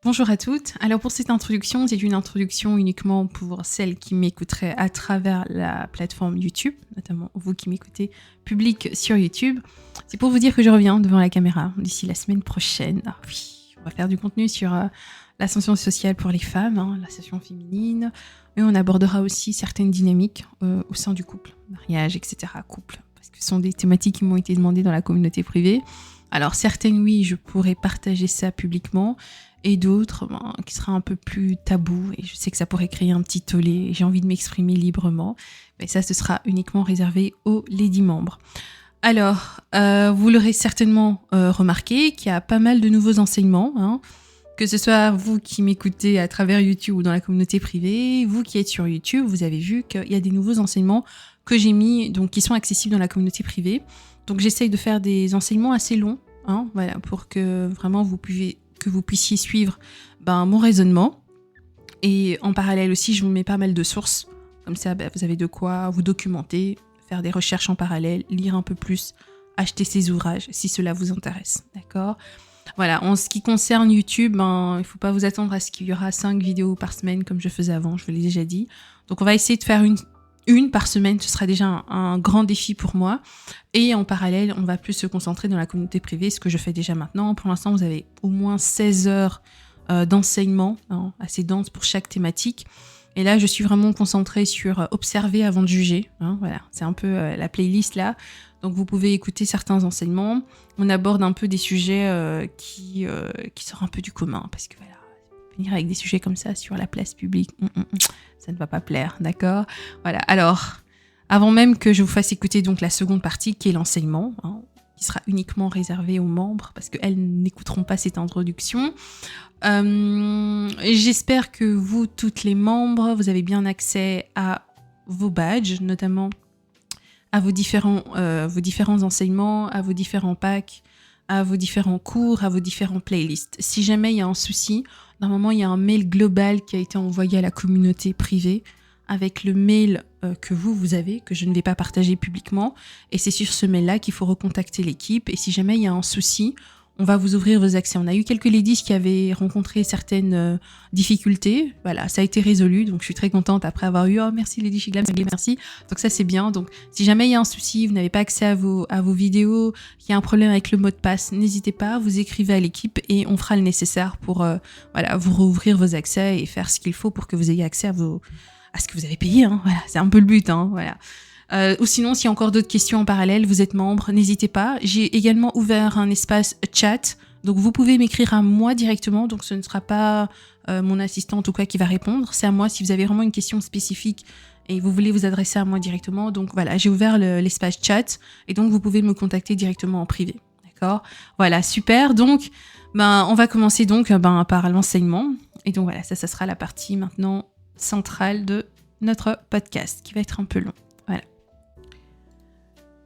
Bonjour à toutes. Alors pour cette introduction, c'est une introduction uniquement pour celles qui m'écouteraient à travers la plateforme YouTube, notamment vous qui m'écoutez public sur YouTube. C'est pour vous dire que je reviens devant la caméra d'ici la semaine prochaine. Ah oui, on va faire du contenu sur l'ascension sociale pour les femmes, l'ascension féminine, et on abordera aussi certaines dynamiques au sein du couple, mariage, etc. Couple, parce que ce sont des thématiques qui m'ont été demandées dans la communauté privée. Alors certaines, oui, je pourrais partager ça publiquement, et d'autres qui sera un peu plus tabou, et je sais que ça pourrait créer un petit tollé, et j'ai envie de m'exprimer librement, mais ça, ce sera uniquement réservé aux lady membres. Alors, vous l'aurez certainement remarqué qu'il y a pas mal de nouveaux enseignements, que ce soit vous qui m'écoutez à travers YouTube ou dans la communauté privée, vous qui êtes sur YouTube, vous avez vu qu'il y a des nouveaux enseignements que j'ai mis, donc qui sont accessibles dans la communauté privée. Donc j'essaye de faire des enseignements assez longs, voilà, pour que vraiment vous puissiez suivre mon raisonnement. Et en parallèle aussi, je vous mets pas mal de sources. Comme ça, vous avez de quoi vous documenter, faire des recherches en parallèle, lire un peu plus, acheter ces ouvrages si cela vous intéresse. D'accord ? Voilà, en ce qui concerne YouTube, il ne faut pas vous attendre à ce qu'il y aura 5 vidéos par semaine comme je faisais avant, je vous l'ai déjà dit. Donc on va essayer de faire une par semaine, ce sera déjà un grand défi pour moi. Et en parallèle, on va plus se concentrer dans la communauté privée, ce que je fais déjà maintenant. Pour l'instant, vous avez au moins 16 heures d'enseignement, assez dense pour chaque thématique. Et là, je suis vraiment concentrée sur observer avant de juger. Voilà, c'est un peu la playlist là. Donc vous pouvez écouter certains enseignements. On aborde un peu des sujets qui sortent un peu du commun, parce que voilà, venir avec des sujets comme ça sur la place publique, ça ne va pas plaire, d'accord ? Voilà, alors, avant même que je vous fasse écouter donc la seconde partie, qui est l'enseignement, qui sera uniquement réservée aux membres, parce qu'elles n'écouteront pas cette introduction. J'espère que vous, toutes les membres, vous avez bien accès à vos badges, notamment à vos différents enseignements, à vos différents packs, à vos différents cours, à vos différents playlists. Si jamais il y a un souci, normalement, il y a un mail global qui a été envoyé à la communauté privée avec le mail que vous avez, que je ne vais pas partager publiquement. Et c'est sur ce mail-là qu'il faut recontacter l'équipe. Et si jamais il y a un souci, on va vous ouvrir vos accès. On a eu quelques ladies qui avaient rencontré certaines difficultés. Voilà, ça a été résolu. Donc, je suis très contente après avoir eu « Oh, merci Lady Shiglam, merci ». Donc, ça, c'est bien. Donc, si jamais il y a un souci, vous n'avez pas accès à vos vidéos, il y a un problème avec le mot de passe, n'hésitez pas, vous écrivez à l'équipe et on fera le nécessaire pour vous rouvrir vos accès et faire ce qu'il faut pour que vous ayez accès à ce que vous avez payé. Voilà, c'est un peu le but. Voilà. Ou sinon, s'il y a encore d'autres questions en parallèle, vous êtes membre, n'hésitez pas. J'ai également ouvert un espace chat, donc vous pouvez m'écrire à moi directement, donc ce ne sera pas mon assistante ou quoi qui va répondre, c'est à moi si vous avez vraiment une question spécifique et vous voulez vous adresser à moi directement. Donc voilà, j'ai ouvert l'espace chat et donc vous pouvez me contacter directement en privé. D'accord ? Voilà, super. Donc, on va commencer donc par l'enseignement. Et donc voilà, ça sera la partie maintenant centrale de notre podcast qui va être un peu long.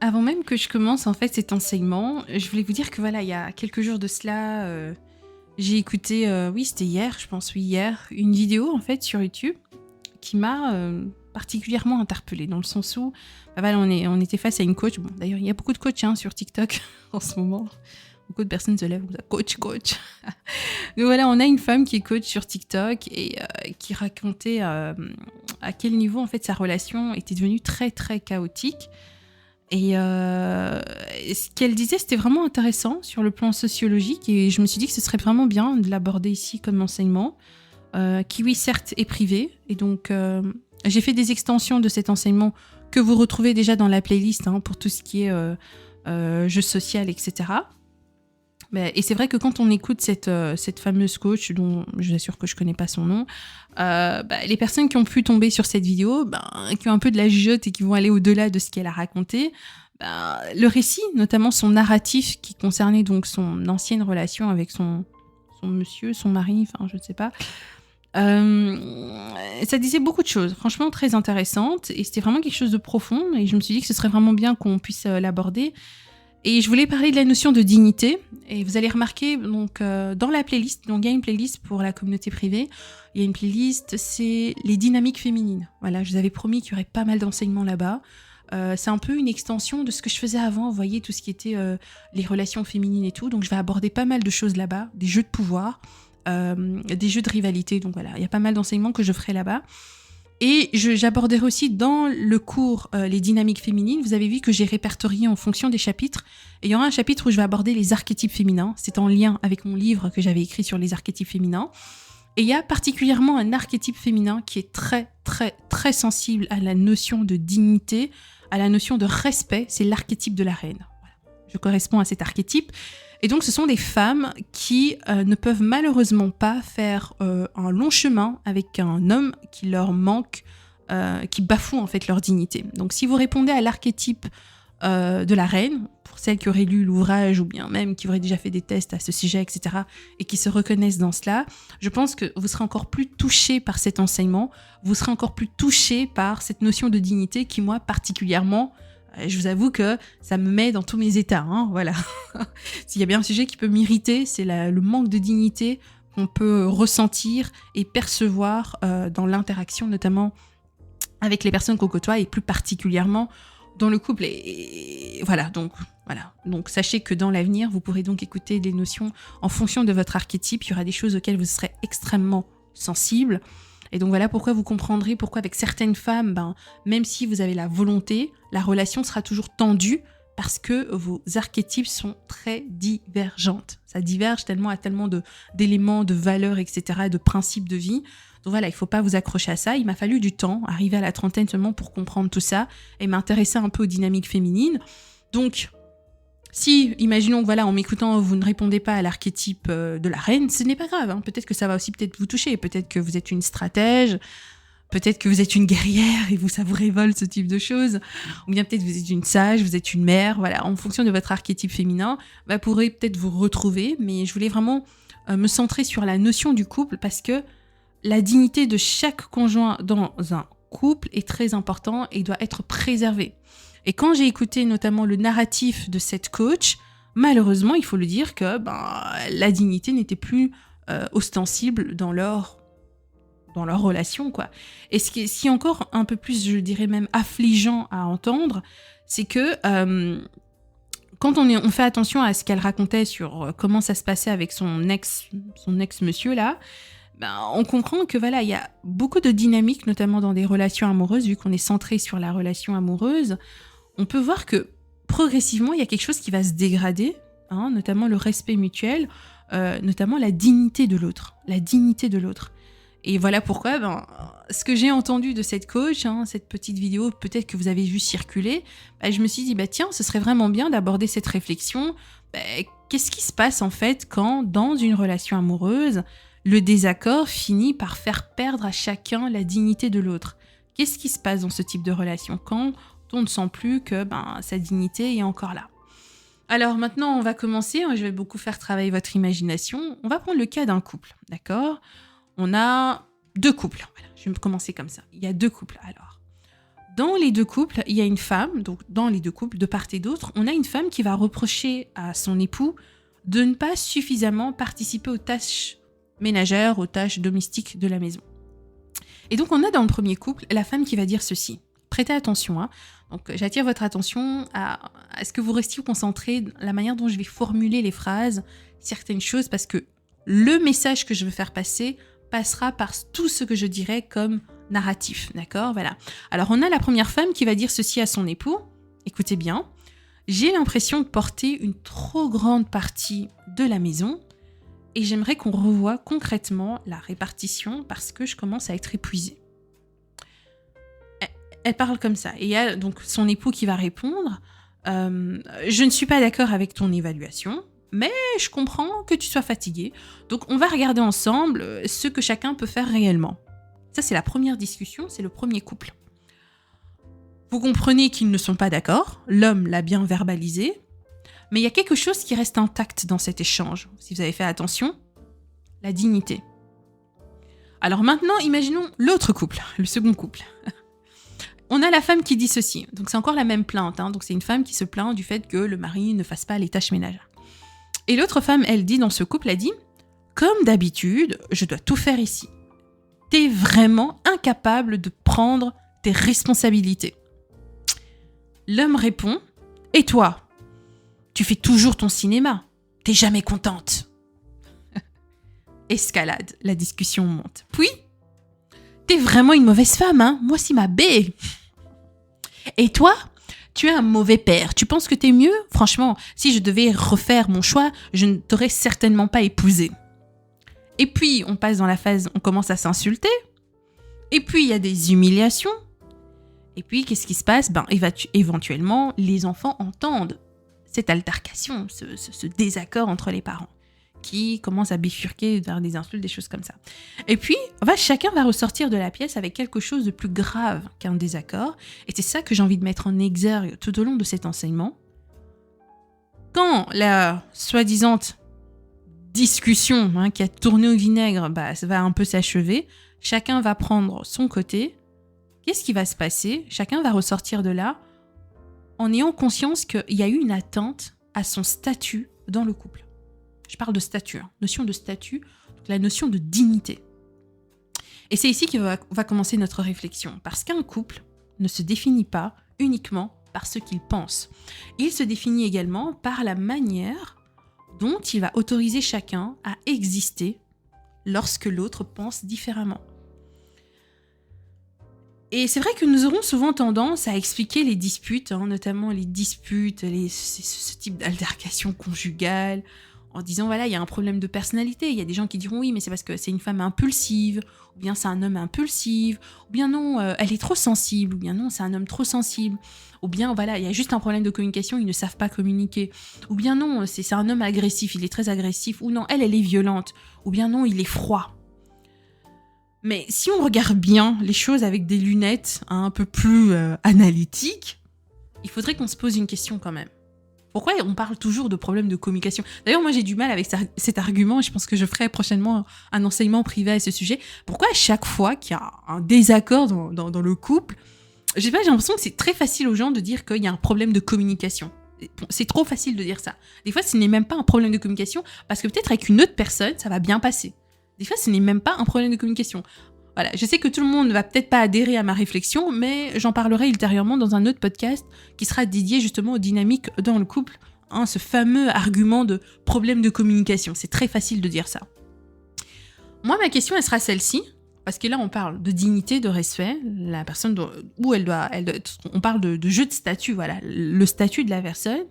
Avant même que je commence en fait cet enseignement, je voulais vous dire que voilà, il y a quelques jours de cela, j'ai écouté, c'était hier, je pense, hier, une vidéo en fait sur YouTube qui m'a particulièrement interpellée, dans le sens où on était face à une coach. Bon, d'ailleurs, il y a beaucoup de coachs sur TikTok en ce moment. Beaucoup de personnes se lèvent comme ça, coach. Donc voilà, on a une femme qui est coach sur TikTok et qui racontait à quel niveau en fait sa relation était devenue très très chaotique. Et ce qu'elle disait, c'était vraiment intéressant sur le plan sociologique, et je me suis dit que ce serait vraiment bien de l'aborder ici comme enseignement, qui oui certes est privé, et donc j'ai fait des extensions de cet enseignement que vous retrouvez déjà dans la playlist pour tout ce qui est jeu social, etc. Et c'est vrai que quand on écoute cette fameuse coach, dont je vous assure que je connais pas son nom, les personnes qui ont pu tomber sur cette vidéo, qui ont un peu de la jugeote et qui vont aller au-delà de ce qu'elle a raconté, le récit, notamment son narratif qui concernait donc son ancienne relation avec son monsieur, son mari, enfin je ne sais pas, ça disait beaucoup de choses, franchement très intéressantes, et c'était vraiment quelque chose de profond, et je me suis dit que ce serait vraiment bien qu'on puisse l'aborder. Et je voulais parler de la notion de dignité. Et vous allez remarquer, donc, dans la playlist, donc il y a une playlist pour la communauté privée. Il y a une playlist, c'est les dynamiques féminines. Voilà, je vous avais promis qu'il y aurait pas mal d'enseignements là-bas. C'est un peu une extension de ce que je faisais avant, vous voyez, tout ce qui était les relations féminines et tout. Donc je vais aborder pas mal de choses là-bas, des jeux de pouvoir, des jeux de rivalité. Donc voilà, il y a pas mal d'enseignements que je ferai là-bas. Et j'aborderai aussi dans le cours les dynamiques féminines. Vous avez vu que j'ai répertorié en fonction des chapitres. Et il y aura un chapitre où je vais aborder les archétypes féminins. C'est en lien avec mon livre que j'avais écrit sur les archétypes féminins. Et il y a particulièrement un archétype féminin qui est très, très, très sensible à la notion de dignité, à la notion de respect. C'est l'archétype de la reine. Voilà. Je corresponds à cet archétype. Et donc, ce sont des femmes qui ne peuvent malheureusement pas faire un long chemin avec un homme qui leur manque, qui bafoue en fait leur dignité. Donc, si vous répondez à l'archétype de la reine, pour celles qui auraient lu l'ouvrage ou bien même qui auraient déjà fait des tests à ce sujet, etc., et qui se reconnaissent dans cela, je pense que vous serez encore plus touchés par cet enseignement, vous serez encore plus touchés par cette notion de dignité qui, moi, particulièrement, je vous avoue que ça me met dans tous mes états, hein, voilà. S'il y a bien un sujet qui peut m'irriter, c'est le manque de dignité qu'on peut ressentir et percevoir dans l'interaction, notamment avec les personnes qu'on côtoie et plus particulièrement dans le couple. Et voilà, donc sachez que dans l'avenir, vous pourrez donc écouter les notions en fonction de votre archétype. Il y aura des choses auxquelles vous serez extrêmement sensible. Et donc voilà pourquoi vous comprendrez pourquoi avec certaines femmes, même si vous avez la volonté, la relation sera toujours tendue parce que vos archétypes sont très divergentes. Ça diverge tellement d'éléments, de valeurs, etc., de principes de vie. Donc voilà, il ne faut pas vous accrocher à ça. Il m'a fallu du temps, arriver à la trentaine seulement pour comprendre tout ça et m'intéresser un peu aux dynamiques féminines. Donc, si, imaginons que voilà, en m'écoutant, vous ne répondez pas à l'archétype de la reine, ce n'est pas grave. Hein. Peut-être que ça va aussi peut-être vous toucher. Peut-être que vous êtes une stratège. Peut-être que vous êtes une guerrière et ça vous révolte ce type de choses. Ou bien peut-être que vous êtes une sage, vous êtes une mère. Voilà, en fonction de votre archétype féminin, vous pourrez peut-être vous retrouver. Mais je voulais vraiment me centrer sur la notion du couple parce que la dignité de chaque conjoint dans un couple est très important et doit être préservée. Et quand j'ai écouté notamment le narratif de cette coach, malheureusement, il faut le dire que la dignité n'était plus ostensible dans leur relation, quoi. Et ce qui est encore un peu plus, je dirais même, affligeant à entendre, c'est que quand on fait attention à ce qu'elle racontait sur comment ça se passait avec son ex-monsieur, là, on comprend que voilà, il y a beaucoup de dynamiques, notamment dans des relations amoureuses, vu qu'on est centré sur la relation amoureuse. On peut voir que progressivement, il y a quelque chose qui va se dégrader, hein, notamment le respect mutuel, notamment la dignité de l'autre. La dignité de l'autre. Et voilà pourquoi, ce que j'ai entendu de cette coach, hein, cette petite vidéo, peut-être que vous avez vu circuler, je me suis dit, tiens, ce serait vraiment bien d'aborder cette réflexion. Qu'est-ce qui se passe en fait quand, dans une relation amoureuse, le désaccord finit par faire perdre à chacun la dignité de l'autre? Qu'est-ce qui se passe dans ce type de relation quand on ne sent plus que sa dignité est encore là? Alors maintenant, on va commencer. Je vais beaucoup faire travailler votre imagination. On va prendre le cas d'un couple, d'accord? On a 2 couples. Voilà, je vais commencer comme ça. Il y a 2 couples. Alors, dans les 2 couples, il y a une femme. Donc, dans les 2 couples, de part et d'autre, on a une femme qui va reprocher à son époux de ne pas suffisamment participer aux tâches ménagères, aux tâches domestiques de la maison. Et donc, on a dans le premier couple la femme qui va dire ceci. Prêtez attention, hein. Donc, j'attire votre attention à ce que vous restiez concentrés sur la manière dont je vais formuler les phrases, certaines choses, parce que le message que je veux faire passer passera par tout ce que je dirais comme narratif, d'accord? Voilà. Alors, on a la première femme qui va dire ceci à son époux. Écoutez bien. J'ai l'impression de porter une trop grande partie de la maison et j'aimerais qu'on revoie concrètement la répartition parce que je commence à être épuisée. Elle parle comme ça. Et il y a donc son époux qui va répondre je ne suis pas d'accord avec ton évaluation, mais je comprends que tu sois fatiguée. Donc, on va regarder ensemble ce que chacun peut faire réellement. Ça, c'est la première discussion, c'est le premier couple. Vous comprenez qu'ils ne sont pas d'accord, l'homme l'a bien verbalisé, mais il y a quelque chose qui reste intact dans cet échange. Si vous avez fait attention, la dignité. Alors maintenant, imaginons l'autre couple, le second couple. On a la femme qui dit ceci. Donc, c'est encore la même plainte. Hein. Donc, c'est une femme qui se plaint du fait que le mari ne fasse pas les tâches ménagères. Et l'autre femme, elle dit dans ce couple, elle dit « Comme d'habitude, je dois tout faire ici. T'es vraiment incapable de prendre tes responsabilités. » L'homme répond « Et toi? Tu fais toujours ton cinéma. T'es jamais contente. » escalade, la discussion monte. Puis, t'es vraiment une mauvaise femme, hein? Moi, c'est ma baie. Et toi, tu es un mauvais père. Tu penses que t'es mieux? Franchement, si je devais refaire mon choix, je ne t'aurais certainement pas épousé. Et puis, on passe dans la phase, on commence à s'insulter. Et puis, il y a des humiliations. Et puis, qu'est-ce qui se passe? Éventuellement, les enfants entendent cette altercation, ce désaccord entre les parents, qui commence à bifurquer vers des insultes, des choses comme ça. Et puis, chacun va ressortir de la pièce avec quelque chose de plus grave qu'un désaccord. Et c'est ça que j'ai envie de mettre en exergue tout au long de cet enseignement. Quand la soi-disant discussion qui a tourné au vinaigre ça va un peu s'achever, chacun va prendre son côté. Qu'est-ce qui va se passer? Chacun va ressortir de là en ayant conscience qu'il y a eu une atteinte à son statut dans le couple. Je parle de statut, notion de statut, donc la notion de dignité. Et c'est ici qu'on va commencer notre réflexion, parce qu'un couple ne se définit pas uniquement par ce qu'il pense. Il se définit également par la manière dont il va autoriser chacun à exister lorsque l'autre pense différemment. Et c'est vrai que nous aurons souvent tendance à expliquer les disputes, notamment les disputes, ce type d'altercation conjugale, en disant voilà, il y a un problème de personnalité. Il y a des gens qui diront oui, mais c'est parce que c'est une femme impulsive, ou bien c'est un homme impulsif, ou bien non, elle est trop sensible, ou bien non, c'est un homme trop sensible, ou bien voilà, il y a juste un problème de communication, ils ne savent pas communiquer, ou bien non, c'est un homme agressif, il est très agressif, ou non, elle est violente, ou bien non, il est froid. Mais si on regarde bien les choses avec des lunettes un peu plus analytiques, il faudrait qu'on se pose une question quand même. Pourquoi on parle toujours de problèmes de communication? D'ailleurs, moi, j'ai du mal avec cet argument et je pense que je ferai prochainement un enseignement privé à ce sujet. Pourquoi à chaque fois qu'il y a un désaccord dans le couple, j'ai l'impression que c'est très facile aux gens de dire qu'il y a un problème de communication. C'est trop facile de dire ça. Des fois, ce n'est même pas un problème de communication parce que peut-être avec une autre personne, ça va bien passer. Des fois, ce n'est même pas un problème de communication. Voilà, je sais que tout le monde ne va peut-être pas adhérer à ma réflexion, mais j'en parlerai ultérieurement dans un autre podcast qui sera dédié justement aux dynamiques dans le couple, ce fameux argument de problème de communication. C'est très facile de dire ça. Moi, ma question, elle sera celle-ci, parce que là, on parle de dignité, de respect. La personne, on parle de jeu de statut, voilà, le statut de la personne.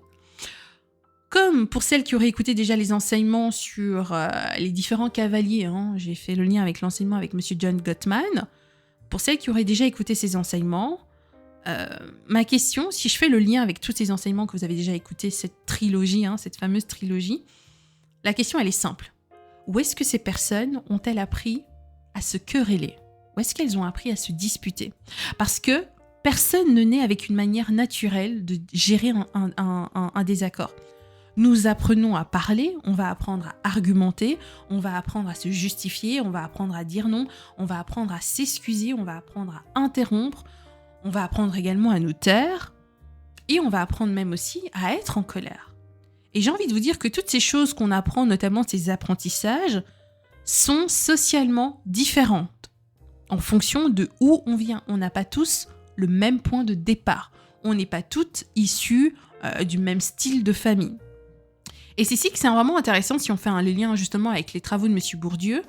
Comme pour celles qui auraient écouté déjà les enseignements sur les différents cavaliers, j'ai fait le lien avec l'enseignement avec Monsieur John Gottman. Pour celles qui auraient déjà écouté ces enseignements, ma question, si je fais le lien avec tous ces enseignements que vous avez déjà écoutés, cette trilogie, cette fameuse trilogie, la question, elle est simple. Où est-ce que ces personnes ont-elles appris à se quereller? Où est-ce qu'elles ont appris à se disputer? Parce que personne ne naît avec une manière naturelle de gérer un désaccord. Nous apprenons à parler, on va apprendre à argumenter, on va apprendre à se justifier, on va apprendre à dire non, on va apprendre à s'excuser, on va apprendre à interrompre, on va apprendre également à nous taire et on va apprendre même aussi à être en colère. Et j'ai envie de vous dire que toutes ces choses qu'on apprend, notamment ces apprentissages, sont socialement différentes en fonction de où on vient. On n'a pas tous le même point de départ. On n'est pas toutes issues du même style de famille. Et c'est ici que c'est vraiment intéressant si on fait un lien justement avec les travaux de Monsieur Bourdieu.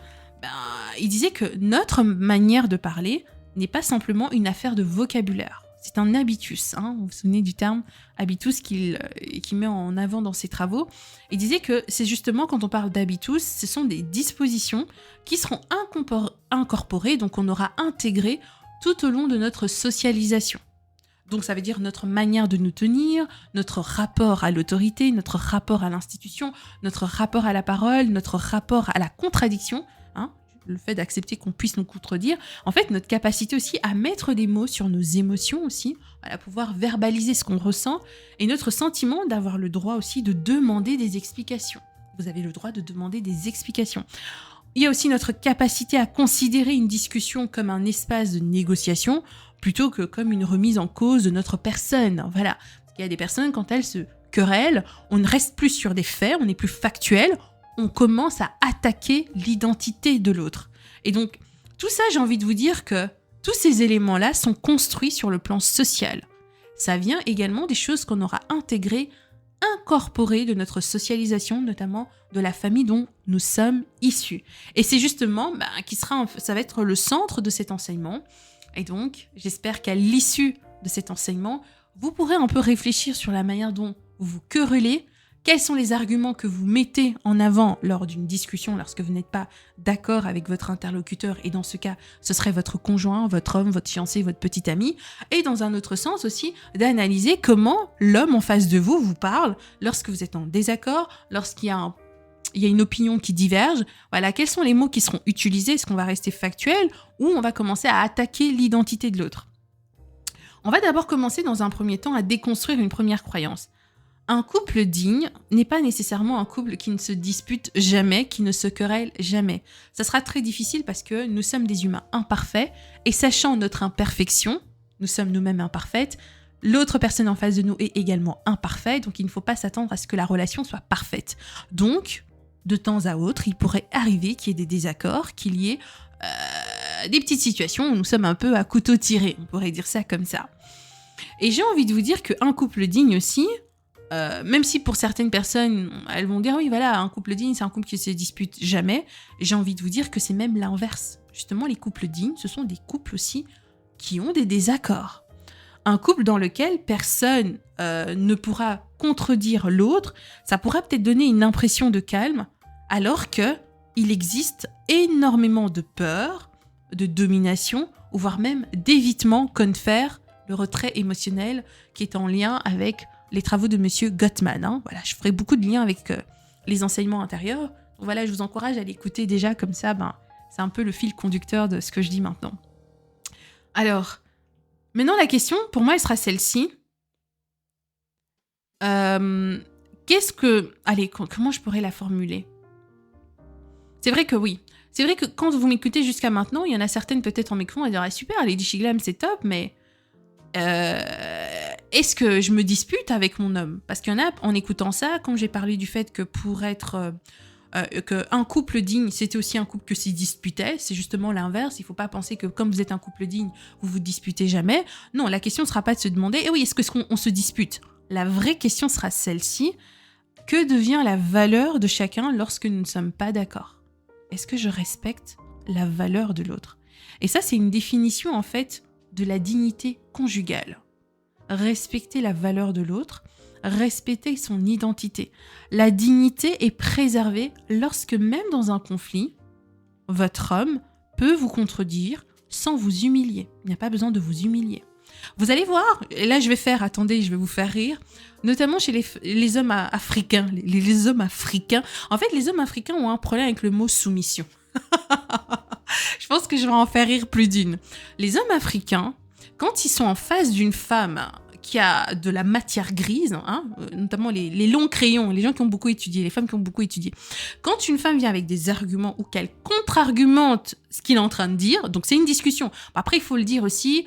Il disait que notre manière de parler n'est pas simplement une affaire de vocabulaire. C'est un habitus. Vous vous souvenez du terme habitus qu'il met en avant dans ses travaux. Il disait que c'est justement quand on parle d'habitus, ce sont des dispositions qui seront incorporées, donc on aura intégré tout au long de notre socialisation. Donc ça veut dire notre manière de nous tenir, notre rapport à l'autorité, notre rapport à l'institution, notre rapport à la parole, notre rapport à la contradiction, le fait d'accepter qu'on puisse nous contredire. En fait, notre capacité aussi à mettre des mots sur nos émotions aussi, à pouvoir verbaliser ce qu'on ressent, et notre sentiment d'avoir le droit aussi de demander des explications. Vous avez le droit de demander des explications. Il y a aussi notre capacité à considérer une discussion comme un espace de négociation, plutôt que comme une remise en cause de notre personne. Voilà. Parce qu'il y a des personnes, quand elles se querellent, on ne reste plus sur des faits, on n'est plus factuel, on commence à attaquer l'identité de l'autre. Et donc, tout ça, j'ai envie de vous dire que tous ces éléments-là sont construits sur le plan social. Ça vient également des choses qu'on aura intégrées incorporé de notre socialisation, notamment de la famille dont nous sommes issus. Et c'est justement ça va être le centre de cet enseignement. Et donc, j'espère qu'à l'issue de cet enseignement, vous pourrez un peu réfléchir sur la manière dont vous vous querellez, quels sont les arguments que vous mettez en avant lors d'une discussion, lorsque vous n'êtes pas d'accord avec votre interlocuteur, et dans ce cas, ce serait votre conjoint, votre homme, votre fiancé, votre petit ami, et dans un autre sens aussi, d'analyser comment l'homme en face de vous parle lorsque vous êtes en désaccord, lorsqu'il y a une opinion qui diverge. Voilà, quels sont les mots qui seront utilisés? Est-ce qu'on va rester factuel ou on va commencer à attaquer l'identité de l'autre? On va d'abord commencer dans un premier temps à déconstruire une première croyance. Un couple digne n'est pas nécessairement un couple qui ne se dispute jamais, qui ne se querelle jamais. Ça sera très difficile parce que nous sommes des humains imparfaits et sachant notre imperfection, nous sommes nous-mêmes imparfaites, l'autre personne en face de nous est également imparfaite, donc il ne faut pas s'attendre à ce que la relation soit parfaite. Donc, de temps à autre, il pourrait arriver qu'il y ait des désaccords, qu'il y ait des petites situations où nous sommes un peu à couteau tiré, on pourrait dire ça comme ça. Et j'ai envie de vous dire qu'un couple digne aussi, même si pour certaines personnes, elles vont dire oui voilà, un couple digne c'est un couple qui se dispute jamais, j'ai envie de vous dire que c'est même l'inverse. Justement, les couples dignes, ce sont des couples aussi qui ont des désaccords. Un couple dans lequel personne ne pourra contredire l'autre, ça pourra peut-être donner une impression de calme, alors que il existe énormément de peur, de domination, ou voire même d'évitement confère le retrait émotionnel qui est en lien avec les travaux de Monsieur Gottman. Voilà, je ferai beaucoup de liens avec les enseignements intérieurs. Donc voilà, je vous encourage à l'écouter déjà, comme ça, c'est un peu le fil conducteur de ce que je dis maintenant. Alors, maintenant la question, pour moi, elle sera celle-ci. Comment je pourrais la formuler? C'est vrai que oui. C'est vrai que quand vous m'écoutez jusqu'à maintenant, il y en a certaines peut-être en m'écoutant à dire « Ah super, Lady Shiglam, c'est top, mais... » est-ce que je me dispute avec mon homme? Parce qu'il y en a, en écoutant ça, quand j'ai parlé du fait que pour être... qu'un couple digne, c'était aussi un couple que s'y disputait, c'est justement l'inverse. Il ne faut pas penser que comme vous êtes un couple digne, vous vous disputez jamais. Non, la question ne sera pas de se demander « Eh oui, est-ce qu'on se dispute ?» La vraie question sera celle-ci. Que devient la valeur de chacun lorsque nous ne sommes pas d'accord? Est-ce que je respecte la valeur de l'autre? Et ça, c'est une définition, en fait, de la dignité conjugale. Respecter la valeur de l'autre, respecter son identité. La dignité est préservée lorsque, même dans un conflit, votre homme peut vous contredire sans vous humilier. Il n'y a pas besoin de vous humilier. Vous allez voir, et là je vais vous faire rire, notamment chez les hommes africains. Les hommes africains. En fait, les hommes africains ont un problème avec le mot soumission. Je pense que je vais en faire rire plus d'une. Les hommes africains, quand ils sont en face d'une femme qui a de la matière grise, notamment les longs crayons, les gens qui ont beaucoup étudié, les femmes qui ont beaucoup étudié, quand une femme vient avec des arguments ou qu'elle contre-argumente ce qu'il est en train de dire, donc c'est une discussion. Après, il faut le dire aussi,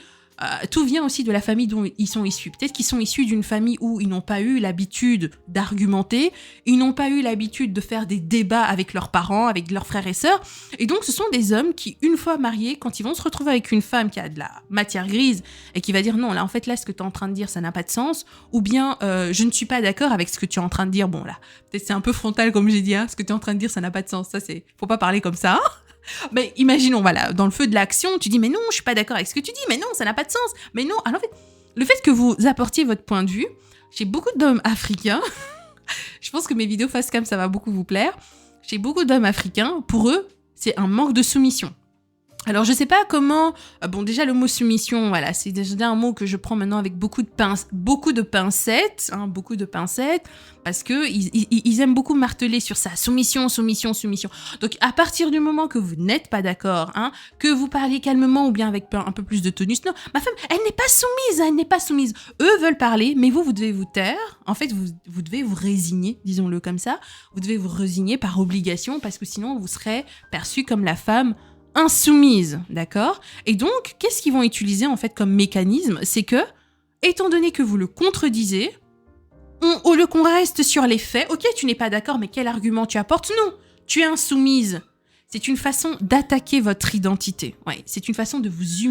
tout vient aussi de la famille dont ils sont issus. Peut-être qu'ils sont issus d'une famille où ils n'ont pas eu l'habitude d'argumenter, ils n'ont pas eu l'habitude de faire des débats avec leurs parents, avec leurs frères et sœurs. Et donc, ce sont des hommes qui, une fois mariés, quand ils vont se retrouver avec une femme qui a de la matière grise et qui va dire non, là, en fait, là, ce que tu es en train de dire, ça n'a pas de sens, ou bien je ne suis pas d'accord avec ce que tu es en train de dire. Bon, là, peut-être c'est un peu frontal, comme j'ai dit, ce que tu es en train de dire, ça n'a pas de sens. Ça, faut pas parler comme ça. Mais imaginons, voilà, dans le feu de l'action, tu dis mais non, je suis pas d'accord avec ce que tu dis, mais non, ça n'a pas de sens, mais non. Alors en fait, le fait que vous apportiez votre point de vue, chez beaucoup d'hommes africains, je pense que mes vidéos face cam, ça va beaucoup vous plaire, chez beaucoup d'hommes africains, pour eux, c'est un manque de soumission. Alors, je sais pas comment... Bon, déjà, le mot soumission, voilà, c'est déjà un mot que je prends maintenant avec beaucoup de pincettes, parce que ils aiment beaucoup marteler sur ça. Soumission, soumission, soumission. Donc, à partir du moment que vous n'êtes pas d'accord, que vous parlez calmement ou bien avec un peu plus de tonus, non, ma femme, elle n'est pas soumise, elle n'est pas soumise. Eux veulent parler, mais vous devez vous taire. En fait, vous devez vous résigner, disons-le comme ça. Vous devez vous résigner par obligation, parce que sinon, vous serez perçu comme la femme insoumise, d'accord? Et donc, qu'est-ce qu'ils vont utiliser en fait comme mécanisme? C'est que, étant donné que vous le contredisez, au lieu qu'on reste sur les faits, ok, tu n'es pas d'accord, mais quel argument tu apportes? Non, tu es insoumise. C'est une façon d'attaquer votre identité. Ouais, c'est une façon de vous humilier.